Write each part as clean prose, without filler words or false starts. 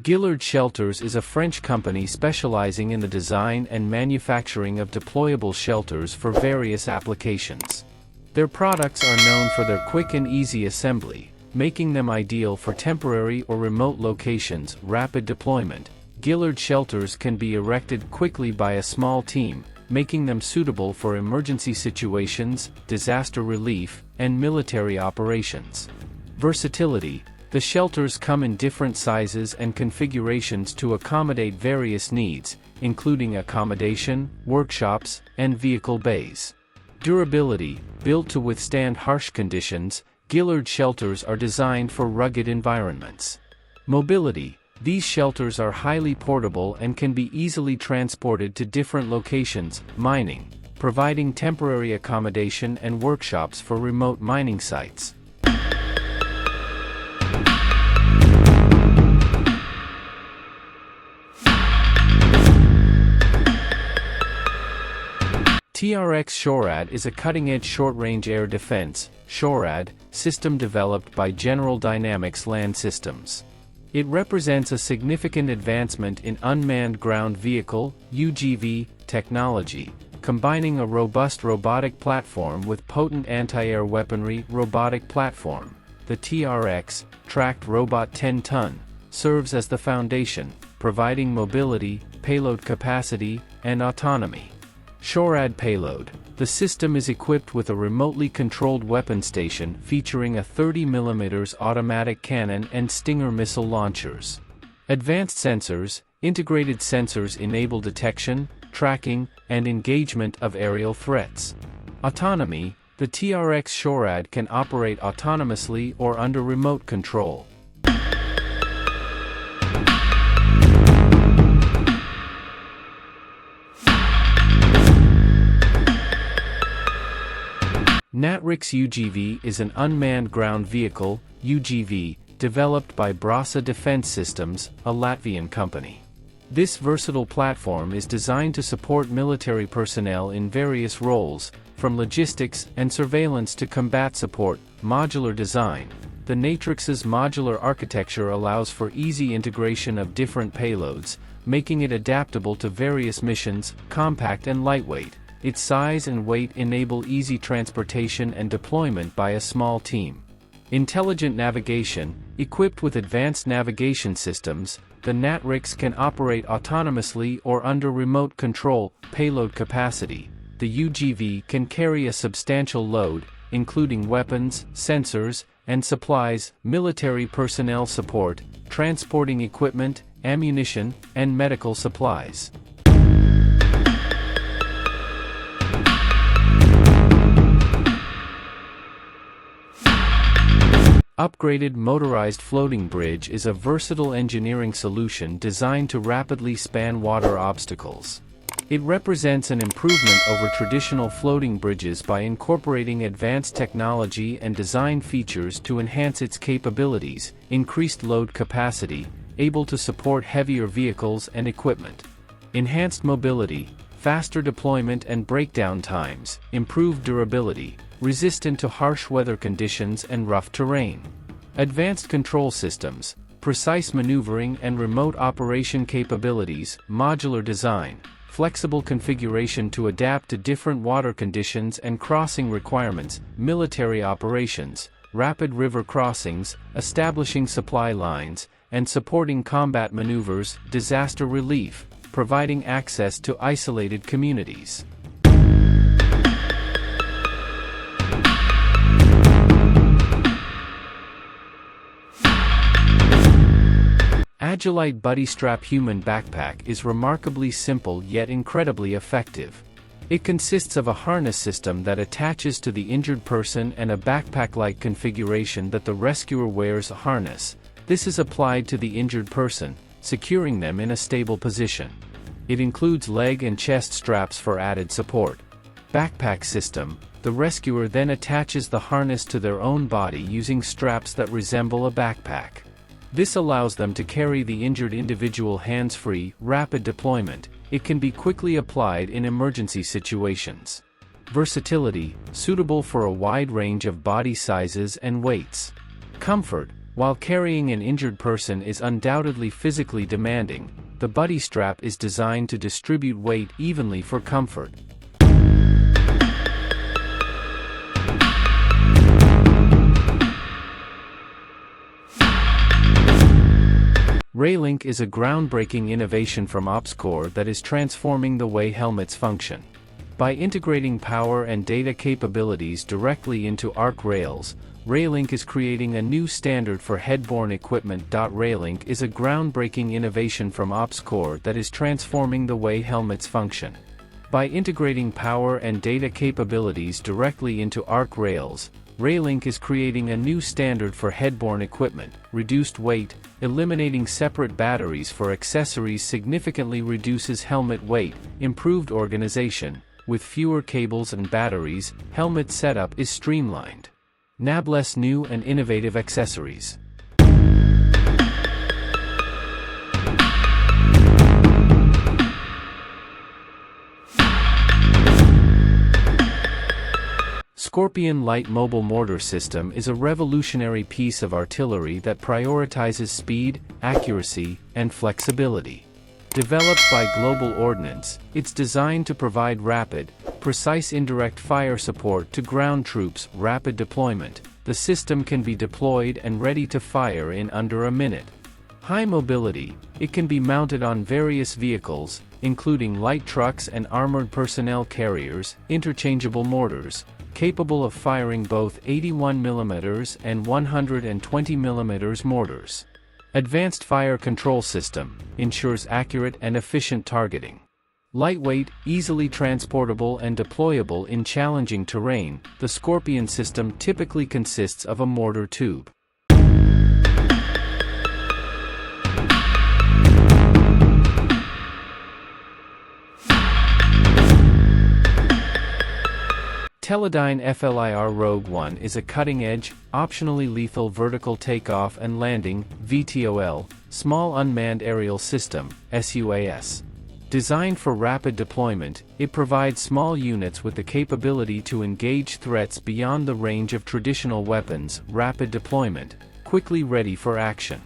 GILLARD Shelters is a French company specializing in the design and manufacturing of deployable shelters for various applications. Their products are known for their quick and easy assembly, making them ideal for temporary or remote locations. Rapid deployment. GILLARD shelters can be erected quickly by a small team, making them suitable for emergency situations, disaster relief, and military operations. Versatility. The shelters come in different sizes and configurations to accommodate various needs, including accommodation, workshops, and vehicle bays. Durability. Built to withstand harsh conditions, GILLARD shelters are designed for rugged environments. Mobility. These shelters are highly portable and can be easily transported to different locations. Mining. Providing temporary accommodation and workshops for remote mining sites. TRX SHORAD is a cutting-edge short-range air defense (SHORAD) system developed by General Dynamics Land Systems. It represents a significant advancement in unmanned ground vehicle (UGV) technology, combining a robust robotic platform with potent anti-air weaponry. Robotic platform. The TRX, tracked robot 10-ton, serves as the foundation, providing mobility, payload capacity, and autonomy. SHORAD payload. The system is equipped with a remotely controlled weapon station featuring a 30mm automatic cannon and Stinger missile launchers. Advanced sensors. Integrated sensors enable detection, tracking, and engagement of aerial threats. Autonomy. The TRX SHORAD can operate autonomously or under remote control. Natrix UGV is an unmanned ground vehicle, UGV, developed by Brasa Defense Systems, a Latvian company. This versatile platform is designed to support military personnel in various roles, from logistics and surveillance to combat support. Modular design. The Natrix's modular architecture allows for easy integration of different payloads, making it adaptable to various missions. Compact and lightweight. Its size and weight enable easy transportation and deployment by a small team. Intelligent navigation. Equipped with advanced navigation systems, the Natrix can operate autonomously or under remote control. Payload capacity. The UGV can carry a substantial load, including weapons, sensors, and supplies. Military personnel support, transporting equipment, ammunition, and medical supplies. Upgraded motorized floating bridge is a versatile engineering solution designed to rapidly span water obstacles. It represents an improvement over traditional floating bridges by incorporating advanced technology and design features to enhance its capabilities. Increased load capacity, able to support heavier vehicles and equipment. Enhanced mobility, faster deployment and breakdown times, improved durability, resistant to harsh weather conditions and rough terrain. Advanced control systems, precise maneuvering and remote operation capabilities. Modular design, flexible configuration to adapt to different water conditions and crossing requirements. Military operations, rapid river crossings, establishing supply lines, and supporting combat maneuvers. Disaster relief, providing access to isolated communities. Agilite BuddyStrap human backpack is remarkably simple yet incredibly effective. It consists of a harness system that attaches to the injured person and a backpack-like configuration that the rescuer wears a harness. This is applied to the injured person, securing them in a stable position. It includes leg and chest straps for added support. Backpack system. The rescuer then attaches the harness to their own body using straps that resemble a backpack. This allows them to carry the injured individual hands-free. Rapid deployment. It can be quickly applied in emergency situations. Versatility, suitable for a wide range of body sizes and weights. Comfort. While carrying an injured person is undoubtedly physically demanding, the BuddyStrap is designed to distribute weight evenly for comfort. RAILINK is a groundbreaking innovation from OpsCore that is transforming the way helmets function. By integrating power and data capabilities directly into ARC rails, RAILINK is creating a new standard for head-borne equipment. RAILINK is a groundbreaking innovation from OpsCore that is transforming the way helmets function. By integrating power and data capabilities directly into ARC rails, RAILINK is creating a new standard for head-borne equipment. Reduced weight, eliminating separate batteries for accessories significantly reduces helmet weight. Improved organization, with fewer cables and batteries, helmet setup is streamlined. Nabless new and innovative accessories. Scorpion Light Mobile Mortar System is a revolutionary piece of artillery that prioritizes speed, accuracy, and flexibility. Developed by Global Ordnance, it's designed to provide rapid, precise indirect fire support to ground troops. Rapid deployment. The system can be deployed and ready to fire in under a minute. High mobility. It can be mounted on various vehicles, including light trucks and armored personnel carriers. Interchangeable mortars, capable of firing both 81mm and 120mm mortars. Advanced Fire Control System, ensures accurate and efficient targeting. Lightweight, easily transportable and deployable in challenging terrain, the Scorpion system typically consists of a mortar tube. Teledyne FLIR Rogue One is a cutting-edge, optionally lethal vertical takeoff and landing (VTOL) small unmanned aerial system (SUAS). Designed for rapid deployment, it provides small units with the capability to engage threats beyond the range of traditional weapons. Rapid deployment, quickly ready for action.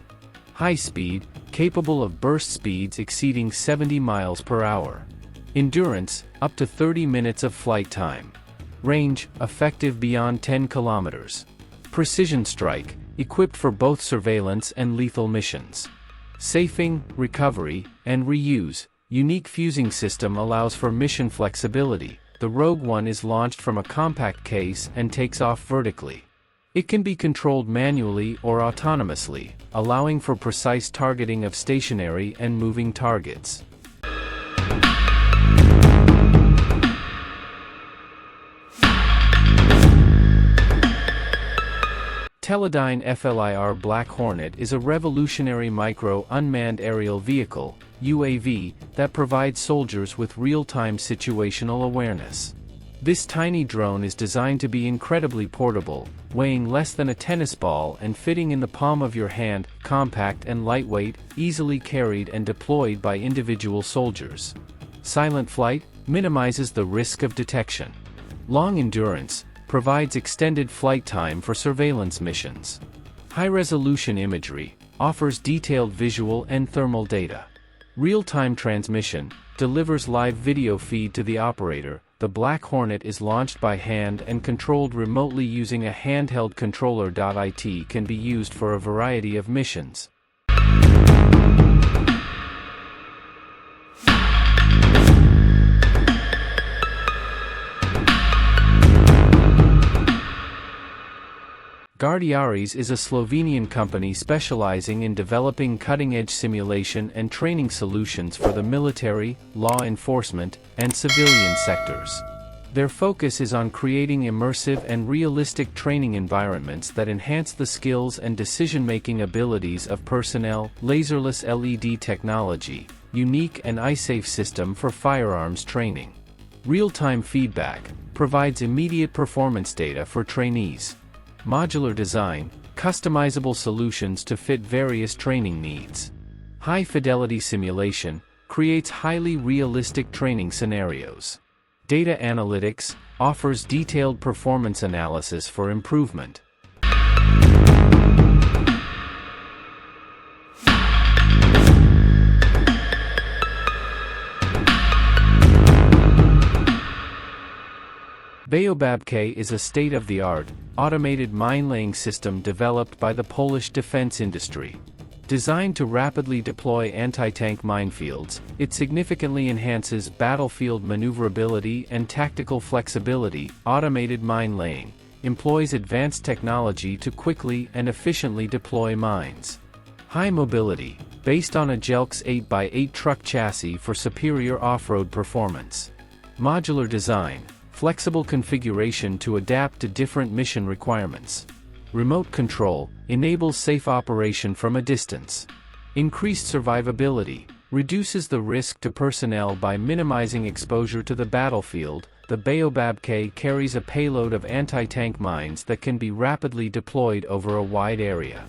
High speed, capable of burst speeds exceeding 70 miles per hour. Endurance, up to 30 minutes of flight time. Range, effective beyond 10 kilometers. Precision strike, equipped for both surveillance and lethal missions. Safing, recovery, and reuse. Unique fusing system allows for mission flexibility. The Rogue One is launched from a compact case and takes off vertically. It can be controlled manually or autonomously, allowing for precise targeting of stationary and moving targets. Teledyne FLIR Black Hornet is a revolutionary micro-unmanned aerial vehicle, UAV, that provides soldiers with real-time situational awareness. This tiny drone is designed to be incredibly portable, weighing less than a tennis ball and fitting in the palm of your hand, compact and lightweight, easily carried and deployed by individual soldiers. Silent flight minimizes the risk of detection. Long endurance provides extended flight time for surveillance missions. High-resolution imagery offers detailed visual and thermal data. Real-time transmission delivers live video feed to the operator. The Black Hornet is launched by hand and controlled remotely using a handheld controller. It can be used for a variety of missions. Guardiaris is a Slovenian company specializing in developing cutting-edge simulation and training solutions for the military, law enforcement, and civilian sectors. Their focus is on creating immersive and realistic training environments that enhance the skills and decision-making abilities of personnel. Laserless LED technology, unique and eye-safe system for firearms training. Real-time feedback provides immediate performance data for trainees. Modular design, customizable solutions to fit various training needs. High-fidelity simulation creates highly realistic training scenarios. Data analytics offers detailed performance analysis for improvement. BAOBAB-K is a state-of-the-art, automated mine-laying system developed by the Polish defense industry. Designed to rapidly deploy anti-tank minefields, it significantly enhances battlefield maneuverability and tactical flexibility. Automated mine laying employs advanced technology to quickly and efficiently deploy mines. High mobility, based on a GILLARD 8x8 truck chassis for superior off-road performance. Modular design, flexible configuration to adapt to different mission requirements. Remote control enables safe operation from a distance. Increased survivability reduces the risk to personnel by minimizing exposure to the battlefield. The BAOBAB-K carries a payload of anti-tank mines that can be rapidly deployed over a wide area.